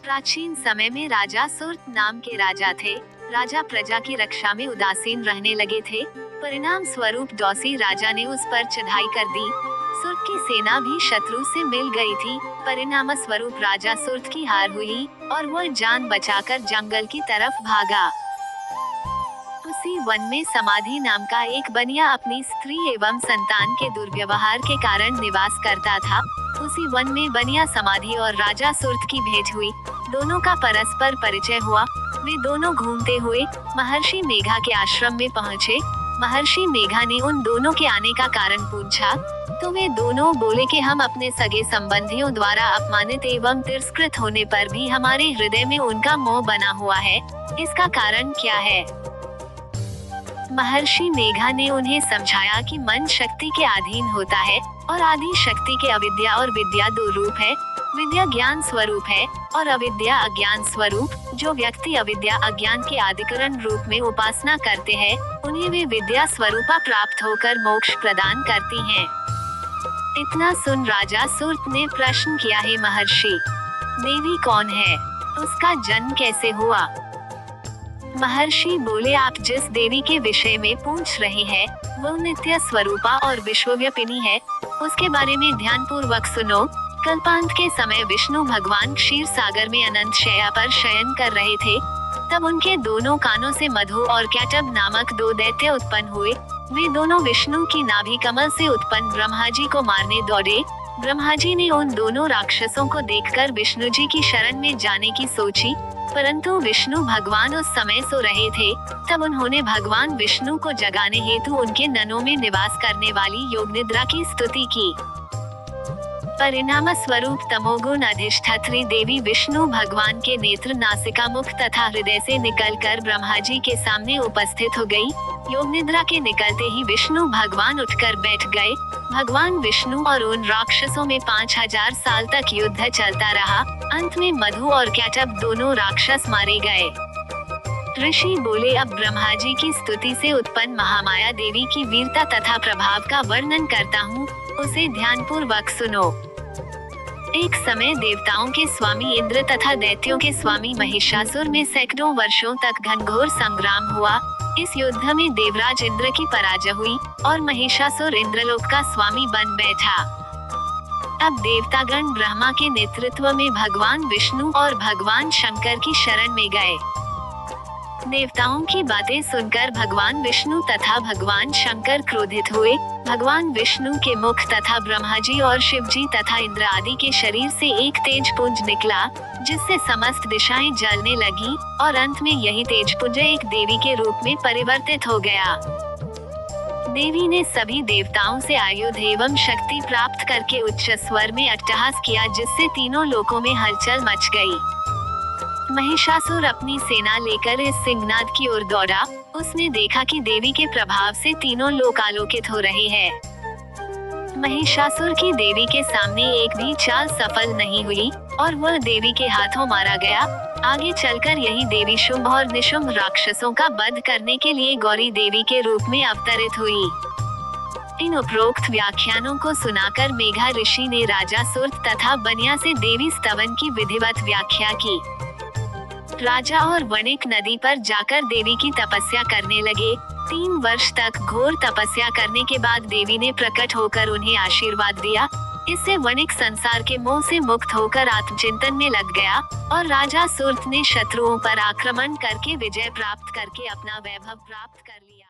प्राचीन समय में राजा सुर्त नाम के राजा थे। राजा प्रजा की रक्षा में उदासीन रहने लगे थे। परिणाम स्वरूप दौसी राजा ने उस पर चढ़ाई कर दी। सुर्त की सेना भी शत्रु से मिल गई थी। परिणाम स्वरूप राजा सुर्त की हार हुई और वह जान बचाकर जंगल की तरफ भागा। उसी वन में समाधि नाम का एक बनिया अपनी स्त्री एवं संतान के दुर्व्यवहार के कारण निवास करता था। उसी वन में बनिया समाधि और राजा सुर्त की भेंट हुई। दोनों का परस्पर परिचय हुआ। वे दोनों घूमते हुए महर्षि मेघा के आश्रम में पहुँचे। महर्षि मेघा ने उन दोनों के आने का कारण पूछा तो वे दोनों बोले कि हम अपने सगे संबंधियों द्वारा अपमानित एवं तिरस्कृत होने पर भी हमारे हृदय में उनका मोह बना हुआ है। इसका कारण क्या है? महर्षि मेघा ने उन्हें समझाया कि मन शक्ति के अधीन होता है और आदि शक्ति के अविद्या और विद्या दो रूप है। विद्या ज्ञान स्वरूप है और अविद्या अज्ञान स्वरूप। जो व्यक्ति अविद्या अज्ञान के आदिकरण रूप में उपासना करते हैं, उन्हें वे विद्या स्वरूपा प्राप्त होकर मोक्ष प्रदान करती हैं। इतना सुन राजा सुर्त ने प्रश्न किया, है महर्षि, देवी कौन है? उसका जन्म कैसे हुआ? महर्षि बोले, आप जिस देवी के विषय में पूछ रहे हैं वो नित्य स्वरूपा और विश्वव्यापिनी है। उसके बारे में ध्यान पूर्वक सुनो। कल्पांत के समय विष्णु भगवान क्षीर सागर में अनंत शैया पर शयन कर रहे थे। तब उनके दोनों कानों से मधु और कैटब नामक दो दैत्य उत्पन्न हुए। वे दोनों विष्णु की नाभि कमल से उत्पन्न ब्रह्मा जी को मारने दौड़े। ब्रह्मा जी ने उन दोनों राक्षसों को देखकर विष्णु जी की शरण में जाने की सोची, परंतु विष्णु भगवान उस समय सो रहे थे। तब उन्होंने भगवान विष्णु को जगाने हेतु उनके ननों में निवास करने वाली योग निद्रा की स्तुति की। परिणाम स्वरूप तमोगुण अधिष्ठात्री देवी विष्णु भगवान के नेत्र, नासिका, मुख तथा हृदय से निकलकर ब्रह्मा जी के सामने उपस्थित हो गई। योग निद्रा के निकलते ही विष्णु भगवान उठकर बैठ गए। भगवान विष्णु और उन राक्षसों में 5000 साल तक युद्ध चलता रहा। अंत में मधु और कैटब दोनों राक्षस मारे गए। ऋषि बोले, अब ब्रह्मा जी की स्तुति से उत्पन्न महामाया देवी की वीरता तथा प्रभाव का वर्णन करता हूँ, उसे ध्यान पूर्वक सुनो। एक समय देवताओं के स्वामी इंद्र तथा दैत्यों के स्वामी महिषासुर में सैकड़ों वर्षों तक घनघोर संग्राम हुआ। इस युद्ध में देवराज इंद्र की पराजय हुई और महिषासुर इंद्रलोक का स्वामी बन बैठा। अब देवतागण ब्रह्मा के नेतृत्व में भगवान विष्णु और भगवान शंकर की शरण में गए। देवताओं की बातें सुनकर भगवान विष्णु तथा भगवान शंकर क्रोधित हुए। भगवान विष्णु के मुख तथा ब्रह्मा जी और शिव जी तथा इंद्र आदि के शरीर से एक तेज पुंज निकला, जिससे समस्त दिशाएं जलने लगी और अंत में यही तेज पुंज एक देवी के रूप में परिवर्तित हो गया। देवी ने सभी देवताओं से आयुध एवं शक्ति प्राप्त करके उच्च स्वर में अट्टहास किया, जिससे तीनों लोकों में हलचल मच गई। महिषासुर अपनी सेना लेकर इस सिंहनाद की ओर दौड़ा। उसने देखा कि देवी के प्रभाव से तीनों लोक आलोकित हो रहे हैं। महिषासुर की देवी के सामने एक भी चाल सफल नहीं हुई और वह देवी के हाथों मारा गया। आगे चलकर यही देवी शुंभ और निशुंभ राक्षसों का वध करने के लिए गौरी देवी के रूप में अवतरित हुई। इन उपरोक्त व्याख्यानों को सुनाकर मेघा ऋषि ने राजा सुर्त तथा बनिया से देवी स्तवन की विधिवत व्याख्या की। राजा और वणिक नदी पर जाकर देवी की तपस्या करने लगे। 3 वर्ष तक घोर तपस्या करने के बाद देवी ने प्रकट होकर उन्हें आशीर्वाद दिया। इससे वणिक संसार के मोह से मुक्त होकर आत्मचिंतन में लग गया और राजा सुर्त ने शत्रुओं पर आक्रमण करके विजय प्राप्त करके अपना वैभव प्राप्त कर लिया।